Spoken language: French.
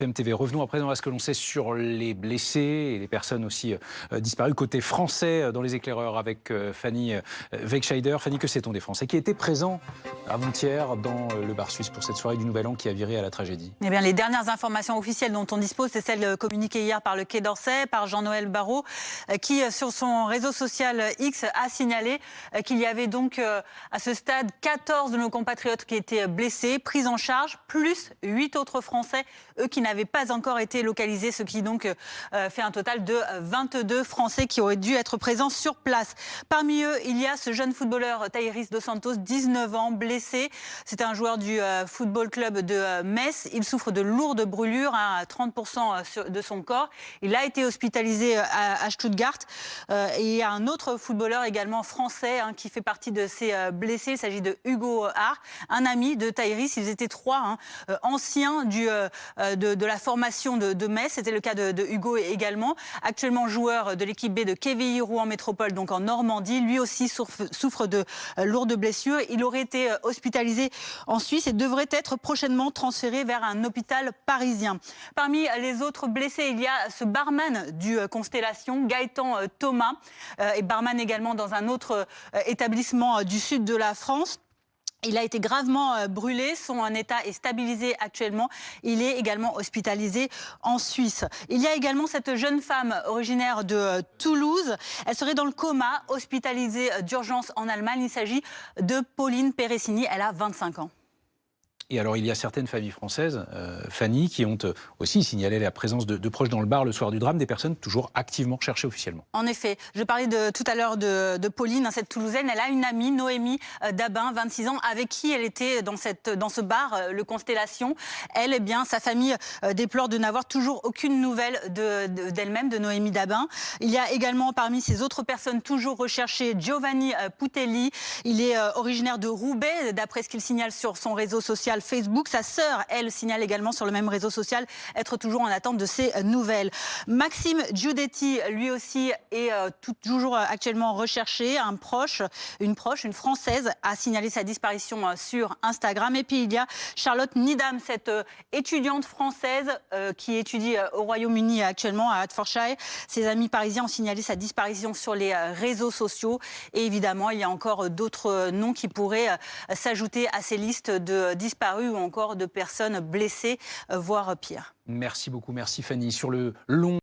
PMTV. Revenons à présent à ce que l'on sait sur les blessés et les personnes aussi disparues côté français dans les éclaireurs avec Fanny Wegscheider. Fanny, que sait-on des Français qui étaient présents avant-hier dans le bar suisse pour cette soirée du Nouvel An qui a viré à la tragédie? Eh bien, les dernières informations officielles dont on dispose, c'est celles communiquées hier par le Quai d'Orsay, par Jean-Noël Barrot, qui sur son réseau social X a signalé qu'il y avait donc à ce stade 14 de nos compatriotes qui étaient blessés, pris en charge, plus 8 autres Français, eux qui n'avaient pas encore été localisés, ce qui donc fait un total de 22 Français qui auraient dû être présents sur place. Parmi eux, il y a ce jeune footballeur Thaïris Dos Santos, 19 ans, blessé. C'est un joueur du football club de Metz. Il souffre de lourdes brûlures, à 30% de son corps. Il a été hospitalisé à Stuttgart. Et il y a un autre footballeur également français qui fait partie de ces blessés. Il s'agit de Hugo Hart, un ami de Thaïris. Ils étaient trois anciens de la formation de Metz. C'était le cas de Hugo également. Actuellement joueur de l'équipe B de KVI Rouen Métropole, donc en Normandie. Lui aussi souffre de lourdes blessures. Il aurait été hospitalisé en Suisse et devrait être prochainement transféré vers un hôpital parisien. Parmi les autres blessés, il y a ce barman du Constellation, Gaëtan Thomas, et barman également dans un autre établissement du sud de la France. Il a été gravement brûlé, son état est stabilisé actuellement. Il est également hospitalisé en Suisse. Il y a également cette jeune femme originaire de Toulouse. Elle serait dans le coma, hospitalisée d'urgence en Allemagne. Il s'agit de Pauline Peressini, elle a 25 ans. Et alors, il y a certaines familles françaises, Fanny, qui ont aussi signalé la présence de proches dans le bar le soir du drame, des personnes toujours activement recherchées officiellement. En effet, je parlais tout à l'heure de Pauline, cette Toulousaine. Elle a une amie, Noémie Dabin, 26 ans, avec qui elle était dans ce bar, le Constellation. Elle, eh bien, sa famille déplore de n'avoir toujours aucune nouvelle d'elle-même, de Noémie Dabin. Il y a également parmi ces autres personnes toujours recherchées, Giovanni Putelli. Il est originaire de Roubaix, d'après ce qu'il signale sur son réseau social Facebook. Sa sœur, elle, signale également sur le même réseau social être toujours en attente de ses nouvelles. Maxime Giudetti, lui aussi, est toujours actuellement recherché. Une Française, a signalé sa disparition sur Instagram. Et puis il y a Charlotte Needham, cette étudiante française qui étudie au Royaume-Uni actuellement à Hertfordshire. Ses amis parisiens ont signalé sa disparition sur les réseaux sociaux. Et évidemment, il y a encore d'autres noms qui pourraient s'ajouter à ces listes de disparus ou encore de personnes blessées, voire pire. Merci beaucoup, merci Fanny. Sur le long